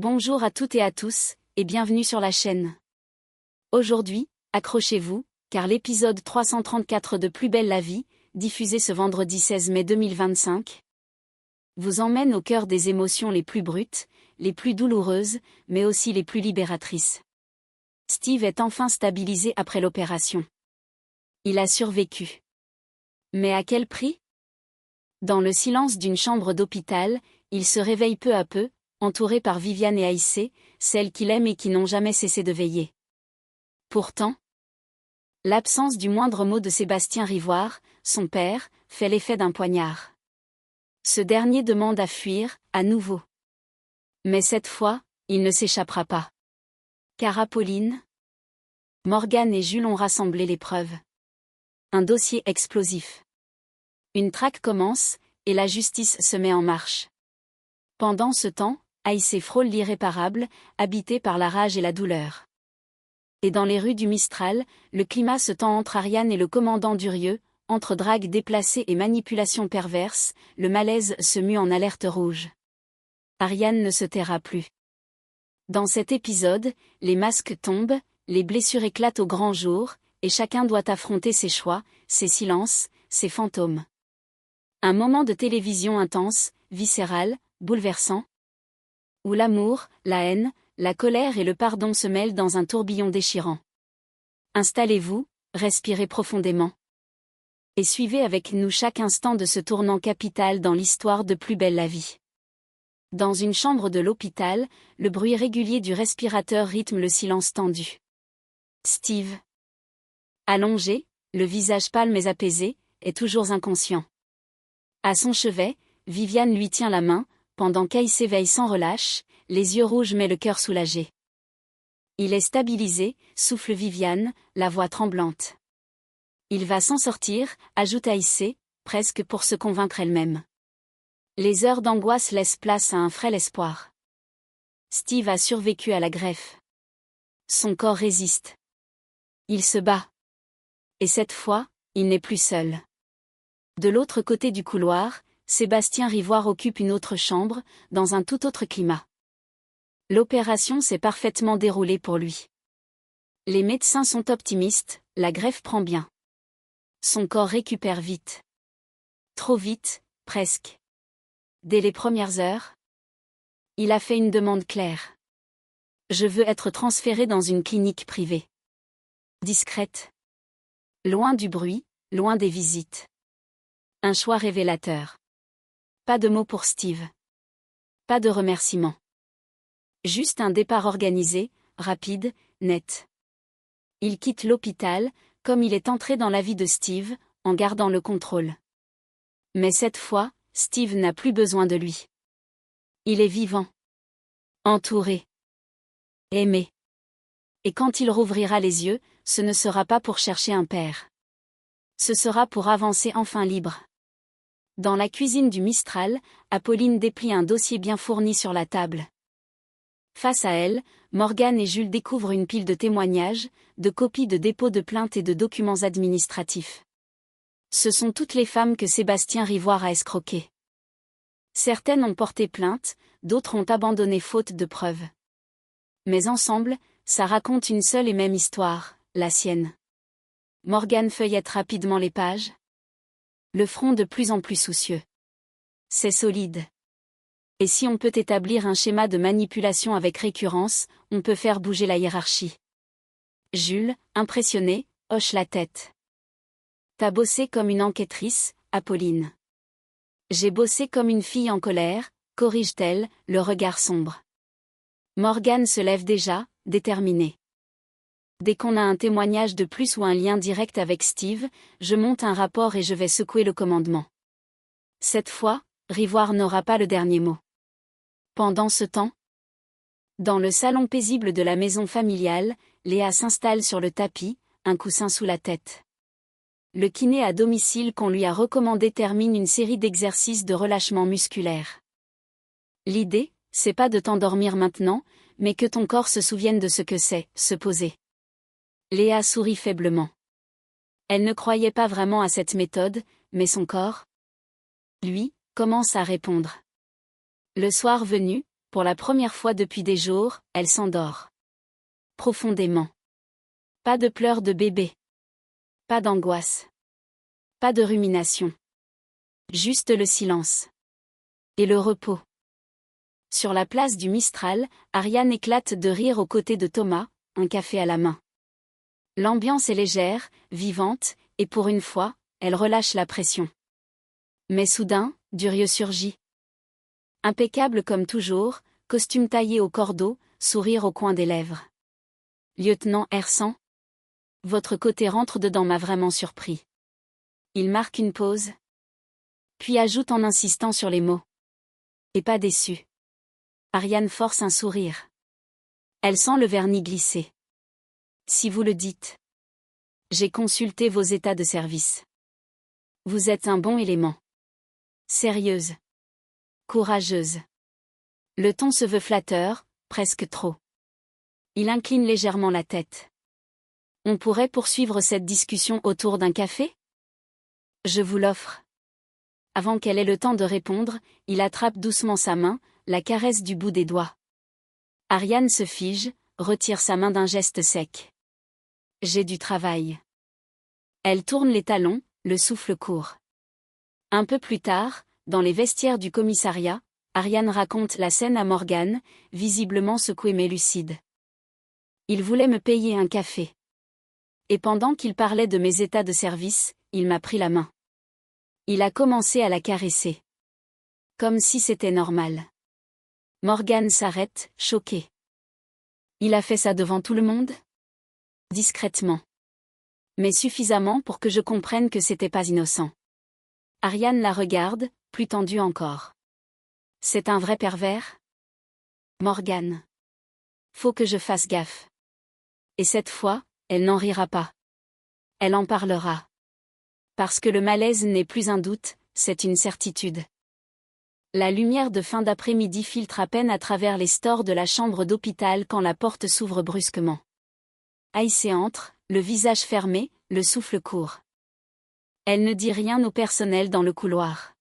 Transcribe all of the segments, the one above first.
Bonjour à toutes et à tous, et bienvenue sur la chaîne. Aujourd'hui, accrochez-vous, car l'épisode 334 de Plus belle la vie, diffusé ce vendredi 16 mai 2025, vous emmène au cœur des émotions les plus brutes, les plus douloureuses, mais aussi les plus libératrices. Steve est enfin stabilisé après l'opération. Il a survécu. Mais à quel prix? Dans le silence d'une chambre d'hôpital, il se réveille peu à peu, entouré par Viviane et Aïssé, celles qu'il aime et qui n'ont jamais cessé de veiller. Pourtant, l'absence du moindre mot de Sébastien Rivoire, son père, fait l'effet d'un poignard. Ce dernier demande à fuir, à nouveau. Mais cette fois, il ne s'échappera pas. Car Apolline, Morgane et Jules ont rassemblé les preuves. Un dossier explosif. Une traque commence, et la justice se met en marche. Pendant ce temps, Aïssé frôle l'irréparable, habité par la rage et la douleur. Et dans les rues du Mistral, le climat se tend entre Ariane et le commandant Durieux, entre drague déplacée et manipulation perverse, le malaise se mue en alerte rouge. Ariane ne se taira plus. Dans cet épisode, les masques tombent, les blessures éclatent au grand jour, et chacun doit affronter ses choix, ses silences, ses fantômes. Un moment de télévision intense, viscéral, bouleversant, où l'amour, la haine, la colère et le pardon se mêlent dans un tourbillon déchirant. Installez-vous, respirez profondément. Et suivez avec nous chaque instant de ce tournant capital dans l'histoire de Plus belle la vie. Dans une chambre de l'hôpital, le bruit régulier du respirateur rythme le silence tendu. Steve, allongé, le visage pâle mais apaisé, est toujours inconscient. À son chevet, Viviane lui tient la main, pendant qu'Aïssé veille sans relâche, les yeux rouges mais le cœur soulagé. Il est stabilisé, souffle Viviane, la voix tremblante. Il va s'en sortir, ajoute Aïssé, presque pour se convaincre elle-même. Les heures d'angoisse laissent place à un frêle espoir. Steve a survécu à la greffe. Son corps résiste. Il se bat. Et cette fois, il n'est plus seul. De l'autre côté du couloir, Sébastien Rivoire occupe une autre chambre, dans un tout autre climat. L'opération s'est parfaitement déroulée pour lui. Les médecins sont optimistes, la greffe prend bien. Son corps récupère vite. Trop vite, presque. Dès les premières heures, il a fait une demande claire. Je veux être transféré dans une clinique privée. Discrète. Loin du bruit, loin des visites. Un choix révélateur. Pas de mots pour Steve. Pas de remerciements. Juste un départ organisé, rapide, net. Il quitte l'hôpital, comme il est entré dans la vie de Steve, en gardant le contrôle. Mais cette fois, Steve n'a plus besoin de lui. Il est vivant. Entouré. Aimé. Et quand il rouvrira les yeux, ce ne sera pas pour chercher un père. Ce sera pour avancer enfin libre. Dans la cuisine du Mistral, Apolline déplie un dossier bien fourni sur la table. Face à elle, Morgane et Jules découvrent une pile de témoignages, de copies de dépôts de plaintes et de documents administratifs. Ce sont toutes les femmes que Sébastien Rivoire a escroquées. Certaines ont porté plainte, d'autres ont abandonné faute de preuves. Mais ensemble, ça raconte une seule et même histoire, la sienne. Morgane feuillette rapidement les pages. Le front de plus en plus soucieux. C'est solide. Et si on peut établir un schéma de manipulation avec récurrence, on peut faire bouger la hiérarchie. Jules, impressionné, hoche la tête. T'as bossé comme une enquêtrice, Apolline. J'ai bossé comme une fille en colère, corrige-t-elle, le regard sombre. Morgane se lève déjà, déterminée. Dès qu'on a un témoignage de plus ou un lien direct avec Steve, je monte un rapport et je vais secouer le commandement. Cette fois, Rivoire n'aura pas le dernier mot. Pendant ce temps, dans le salon paisible de la maison familiale, Léa s'installe sur le tapis, un coussin sous la tête. Le kiné à domicile qu'on lui a recommandé termine une série d'exercices de relâchement musculaire. L'idée, c'est pas de t'endormir maintenant, mais que ton corps se souvienne de ce que c'est, se poser. Léa sourit faiblement. Elle ne croyait pas vraiment à cette méthode, mais son corps, lui, commence à répondre. Le soir venu, Pour la première fois depuis des jours, elle s'endort. Profondément. Pas de pleurs de bébé. Pas d'angoisse. Pas de rumination. Juste le silence. Et le repos. Sur la place du Mistral, Ariane éclate de rire aux côtés de Thomas, un café à la main. L'ambiance est légère, vivante, et pour une fois, elle relâche la pression. Mais soudain, Durieux surgit. Impeccable comme toujours, costume taillé au cordeau, sourire au coin des lèvres. Lieutenant Hersan. Votre côté rentre dedans m'a vraiment surpris. Il marque une pause. Puis ajoute en insistant sur les mots. Et pas déçu. Ariane force un sourire. Elle sent le vernis glisser. Si vous le dites. J'ai consulté vos états de service. Vous êtes un bon élément. Sérieuse. Courageuse. Le ton se veut flatteur, presque trop. Il incline légèrement la tête. On pourrait poursuivre cette discussion autour d'un café ? Je vous l'offre. Avant qu'elle ait le temps de répondre, il attrape doucement sa main, la caresse du bout des doigts. Ariane se fige, retire sa main d'un geste sec. J'ai du travail. Elle tourne les talons, le souffle court. Un peu plus tard, dans les vestiaires du commissariat, Ariane raconte la scène à Morgane, visiblement secouée mais lucide. Il voulait me payer un café. Et pendant qu'il parlait de mes états de service, il m'a pris la main. Il a commencé à la caresser. Comme si c'était normal. Morgane s'arrête, choquée. Il a fait ça devant tout le monde ? Discrètement. Mais suffisamment pour que je comprenne que c'était pas innocent. Ariane la regarde, plus tendue encore. C'est un vrai pervers ? Morgane. Faut que je fasse gaffe. Et cette fois, elle n'en rira pas. Elle en parlera. Parce que le malaise n'est plus un doute, c'est une certitude. La lumière de fin d'après-midi filtre à peine à travers les stores de la chambre d'hôpital quand la porte s'ouvre brusquement. Aïssé entre, le visage fermé, le souffle court. Elle ne dit rien au personnel dans le couloir.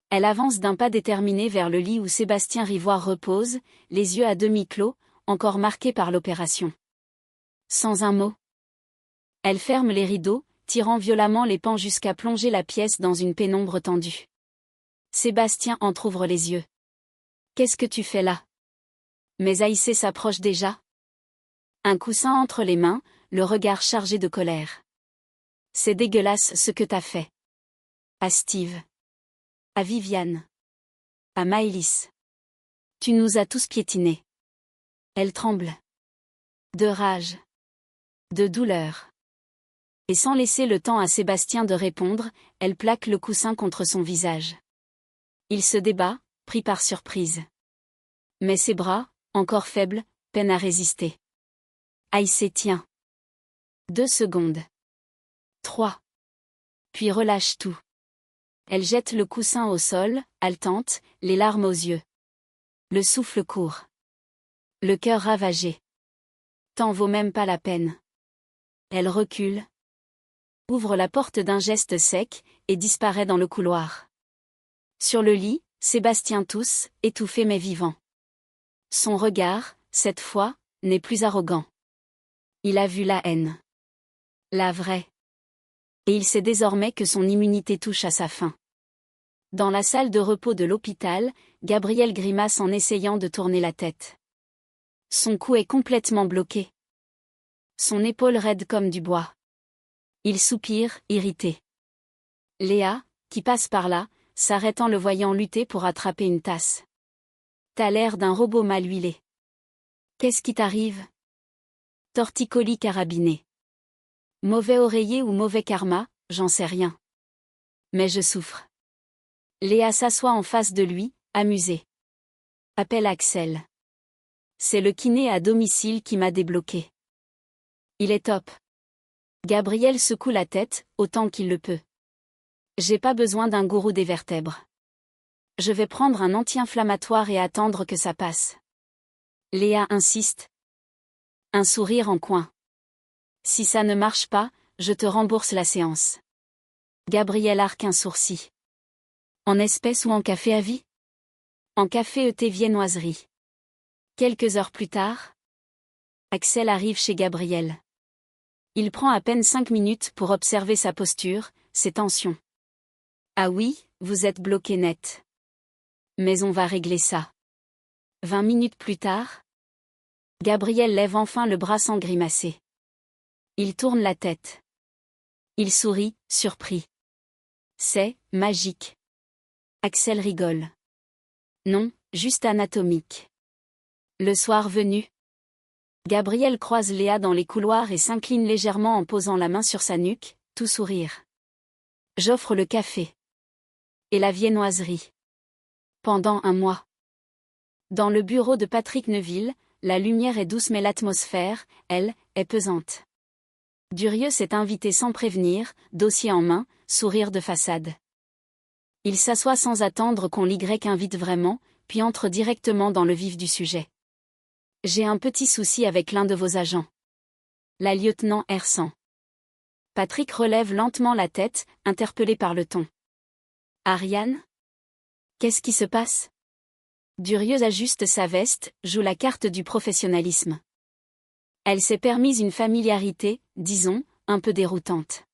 Elle avance d'un pas déterminé vers le lit où Sébastien Rivoire repose, les yeux à demi clos, encore marqués par l'opération. Sans un mot. Elle ferme les rideaux, tirant violemment les pans jusqu'à plonger la pièce dans une pénombre tendue. Sébastien entr'ouvre les yeux. Qu'est-ce que tu fais là ? Mais Aïssé s'approche déjà. Un coussin entre les mains, le regard chargé de colère. C'est dégueulasse ce que t'as fait. À Steve. À Viviane. À Maëlys. Tu nous as tous piétinés. Elle tremble. De rage. De douleur. Et sans laisser le temps à Sébastien de répondre, elle plaque le coussin contre son visage. Il se débat, pris par surprise. Mais ses bras, encore faibles, peinent à résister. Aïssé tient. 2 secondes. 3. Puis relâche tout. Elle jette le coussin au sol, haletante, les larmes aux yeux. Le souffle court. Le cœur ravagé. T'en vaut même pas la peine. Elle recule. Ouvre la porte d'un geste sec, et disparaît dans le couloir. Sur le lit, Sébastien tousse, étouffé mais vivant. Son regard, cette fois, n'est plus arrogant. Il a vu la haine. La vraie. Et il sait désormais que son immunité touche à sa fin. Dans la salle de repos de l'hôpital, Gabriel grimace en essayant de tourner la tête. Son cou est complètement bloqué. Son épaule raide comme du bois. Il soupire, irrité. Léa, qui passe par là, s'arrête en le voyant lutter pour attraper une tasse. T'as l'air d'un robot mal huilé. Qu'est-ce qui t'arrive ? Torticolis carabiné. Mauvais oreiller ou mauvais karma, j'en sais rien. Mais je souffre. Léa s'assoit en face de lui, amusée. Appelle Axel. C'est le kiné à domicile qui m'a débloqué. Il est top. Gabriel secoue la tête, autant qu'il le peut. J'ai pas besoin d'un gourou des vertèbres. Je vais prendre un anti-inflammatoire et attendre que ça passe. Léa insiste. Un sourire en coin. Si ça ne marche pas, je te rembourse la séance. Gabriel arque un sourcil. En espèces ou en café à vie ? En café thé viennoiserie. Quelques heures plus tard, Axel arrive chez Gabriel. Il prend à peine 5 minutes pour observer sa posture, ses tensions. Ah oui, vous êtes bloqué net. Mais on va régler ça. 20 minutes plus tard, Gabriel lève enfin le bras sans grimacer. Il tourne la tête. Il sourit, surpris. C'est magique. Axel rigole. Non, juste anatomique. Le soir venu, Gabriel croise Léa dans les couloirs et s'incline légèrement en posant la main sur sa nuque, tout sourire. J'offre le café. Et la viennoiserie. Pendant un mois. Dans le bureau de Patrick Neuville, la lumière est douce mais l'atmosphère, elle, est pesante. Durieux s'est invité sans prévenir, dossier en main, sourire de façade. Il s'assoit sans attendre qu'on l'Y invite vraiment, puis entre directement dans le vif du sujet. J'ai un petit souci avec l'un de vos agents. La lieutenant Hersan. Patrick relève lentement la tête, interpellé par le ton. Ariane? Qu'est-ce qui se passe? Durieux ajuste sa veste, joue la carte du professionnalisme. Elle s'est permise une familiarité, disons, un peu déroutante.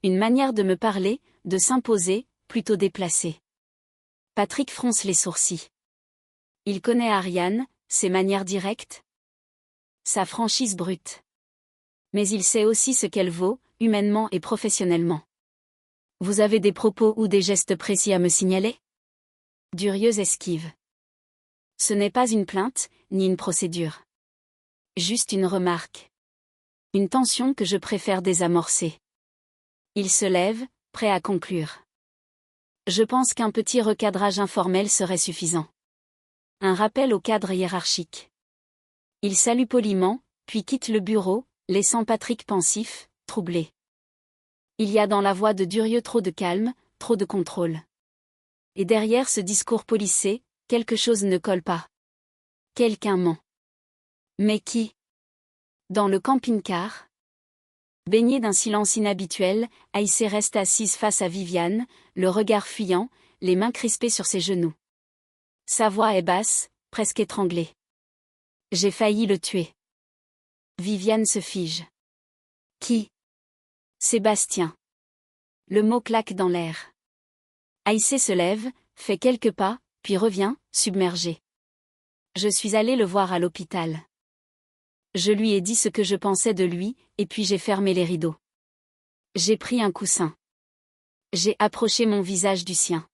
Une manière de me parler, de s'imposer, plutôt déplacée. Patrick fronce les sourcils. Il connaît Ariane, ses manières directes, sa franchise brute. Mais il sait aussi ce qu'elle vaut, humainement et professionnellement. Vous avez des propos ou des gestes précis à me signaler? Durieux esquive. Ce n'est pas une plainte, ni une procédure. Juste une remarque. Une tension que je préfère désamorcer. Il se lève, prêt à conclure. Je pense qu'un petit recadrage informel serait suffisant. Un rappel au cadre hiérarchique. Il salue poliment, puis quitte le bureau, laissant Patrick pensif, troublé. Il y a dans la voix de Durieux trop de calme, trop de contrôle. Et derrière ce discours policé, quelque chose ne colle pas. Quelqu'un ment. Mais qui? Dans le camping-car, baignée d'un silence inhabituel, Aïssé reste assise face à Viviane, le regard fuyant, les mains crispées sur ses genoux. Sa voix est basse, presque étranglée. J'ai failli le tuer. Viviane se fige. Qui? Sébastien. Le mot claque dans l'air. Aïssé se lève, fait quelques pas, puis revient, submergé. Je suis allée le voir à l'hôpital. Je lui ai dit ce que je pensais de lui, et puis j'ai fermé les rideaux. J'ai pris un coussin. J'ai approché mon visage du sien.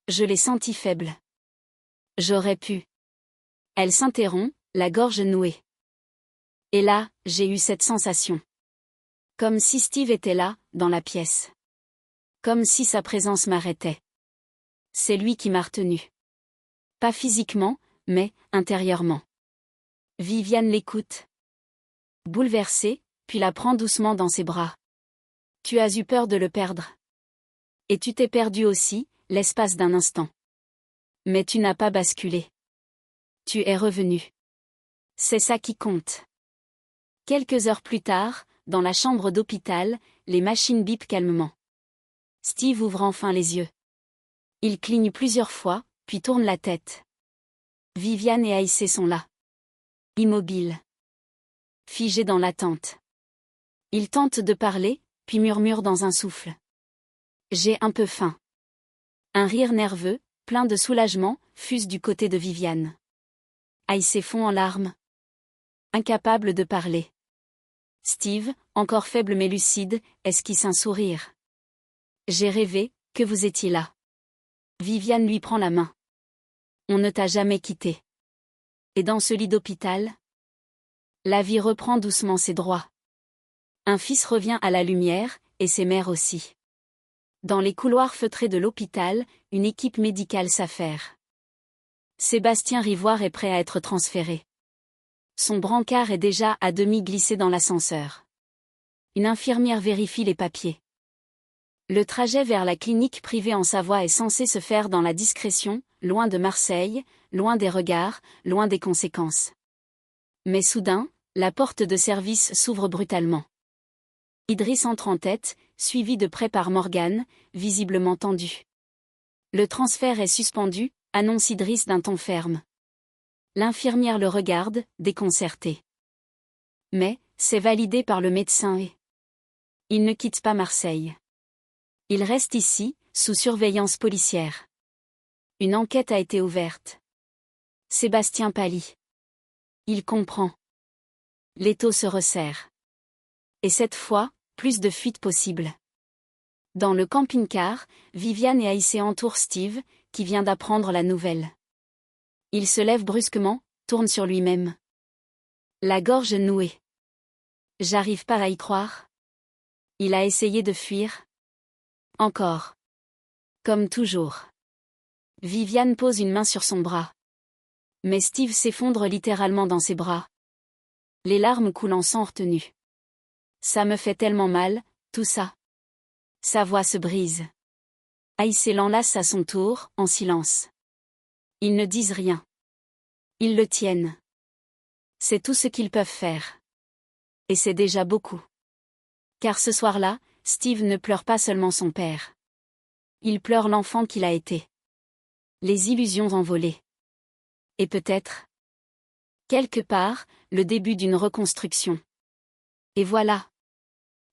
Je l'ai senti faible. J'aurais pu. Elle s'interrompt, la gorge nouée. Et là, j'ai eu cette sensation. Comme si Steve était là, dans la pièce. Comme si sa présence m'arrêtait. C'est lui qui m'a retenue. Pas physiquement, mais intérieurement. Viviane l'écoute. Bouleversée, puis la prend doucement dans ses bras. Tu as eu peur de le perdre. Et tu t'es perdu aussi, l'espace d'un instant. Mais tu n'as pas basculé. Tu es revenu. C'est ça qui compte. Quelques heures plus tard, dans la chambre d'hôpital, les machines bipent calmement. Steve ouvre enfin les yeux. Il cligne plusieurs fois, puis tourne la tête. Viviane et Aïssé sont là. Immobiles. Figés dans l'attente. Il tente de parler, puis murmure dans un souffle. J'ai un peu faim. Un rire nerveux, plein de soulagement, fuse du côté de Viviane. Aïssé fond en larmes. Incapable de parler. Steve, encore faible mais lucide, esquisse un sourire. J'ai rêvé, que vous étiez là. Viviane lui prend la main. On ne t'a jamais quitté. Et dans ce lit d'hôpital, la vie reprend doucement ses droits. Un fils revient à la lumière, et ses mères aussi. Dans les couloirs feutrés de l'hôpital, une équipe médicale s'affaire. Sébastien Rivoire est prêt à être transféré. Son brancard est déjà à demi glissé dans l'ascenseur. Une infirmière vérifie les papiers. Le trajet vers la clinique privée en Savoie est censé se faire dans la discrétion, loin de Marseille, loin des regards, loin des conséquences. Mais soudain, la porte de service s'ouvre brutalement. Idriss entre en tête, suivi de près par Morgane, visiblement tendu. Le transfert est suspendu, annonce Idriss d'un ton ferme. L'infirmière le regarde, déconcertée. Mais, c'est validé par le médecin et il ne quitte pas Marseille. Il reste ici, sous surveillance policière. Une enquête a été ouverte. Sébastien pâlit. Il comprend. L'étau se resserre. Et cette fois, plus de fuites possibles. Dans le camping-car, Viviane et Aïssé entourent Steve, qui vient d'apprendre la nouvelle. Il se lève brusquement, tourne sur lui-même. La gorge nouée. J'arrive pas à y croire. Il a essayé de fuir. Encore. Comme toujours. Viviane pose une main sur son bras. Mais Steve s'effondre littéralement dans ses bras. Les larmes coulant sans retenue. Ça me fait tellement mal, tout ça. Sa voix se brise. Aïssé l'enlace à son tour, en silence. Ils ne disent rien. Ils le tiennent. C'est tout ce qu'ils peuvent faire. Et c'est déjà beaucoup. Car ce soir-là, Steve ne pleure pas seulement son père. Il pleure l'enfant qu'il a été. Les illusions envolées. Et peut-être, quelque part, le début d'une reconstruction. Et voilà.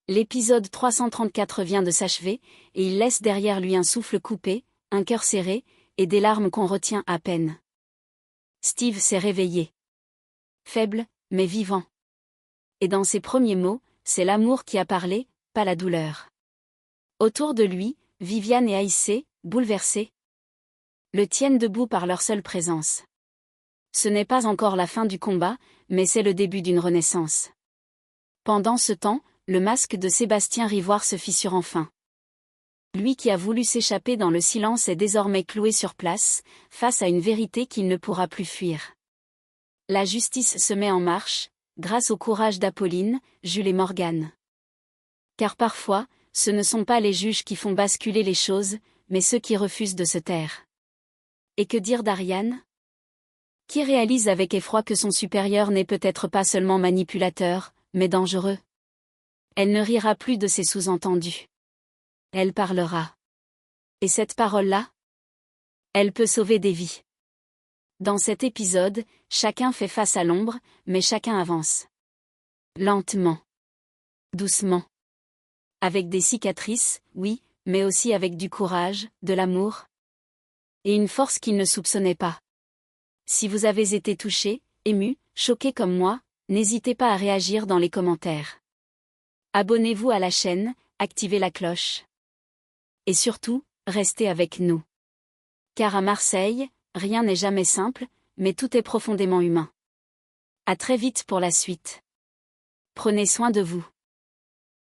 L'épisode 334 vient de s'achever, et il laisse derrière lui un souffle coupé, un cœur serré, et des larmes qu'on retient à peine. Steve s'est réveillé. Faible, mais vivant. Et dans ses premiers mots, c'est l'amour qui a parlé, pas la douleur. Autour de lui, Viviane et Aïssé, bouleversés, le tiennent debout par leur seule présence. Ce n'est pas encore la fin du combat, mais c'est le début d'une renaissance. Pendant ce temps, le masque de Sébastien Rivoire se fissure enfin. Lui qui a voulu s'échapper dans le silence est désormais cloué sur place, face à une vérité qu'il ne pourra plus fuir. La justice se met en marche, grâce au courage d'Apolline, Jules et Morgane. Car parfois, ce ne sont pas les juges qui font basculer les choses, mais ceux qui refusent de se taire. Et que dire d'Ariane ? Qui réalise avec effroi que son supérieur n'est peut-être pas seulement manipulateur, mais dangereux. Elle ne rira plus de ses sous-entendus. Elle parlera. Et cette parole-là ? Elle peut sauver des vies. Dans cet épisode, chacun fait face à l'ombre, mais chacun avance. Lentement. Doucement. Avec des cicatrices, oui, mais aussi avec du courage, de l'amour. Et une force qu'il ne soupçonnait pas. Si vous avez été touché, ému, choqué comme moi, n'hésitez pas à réagir dans les commentaires. Abonnez-vous à la chaîne, activez la cloche. Et surtout, restez avec nous. Car à Marseille, rien n'est jamais simple, mais tout est profondément humain. À très vite pour la suite. Prenez soin de vous.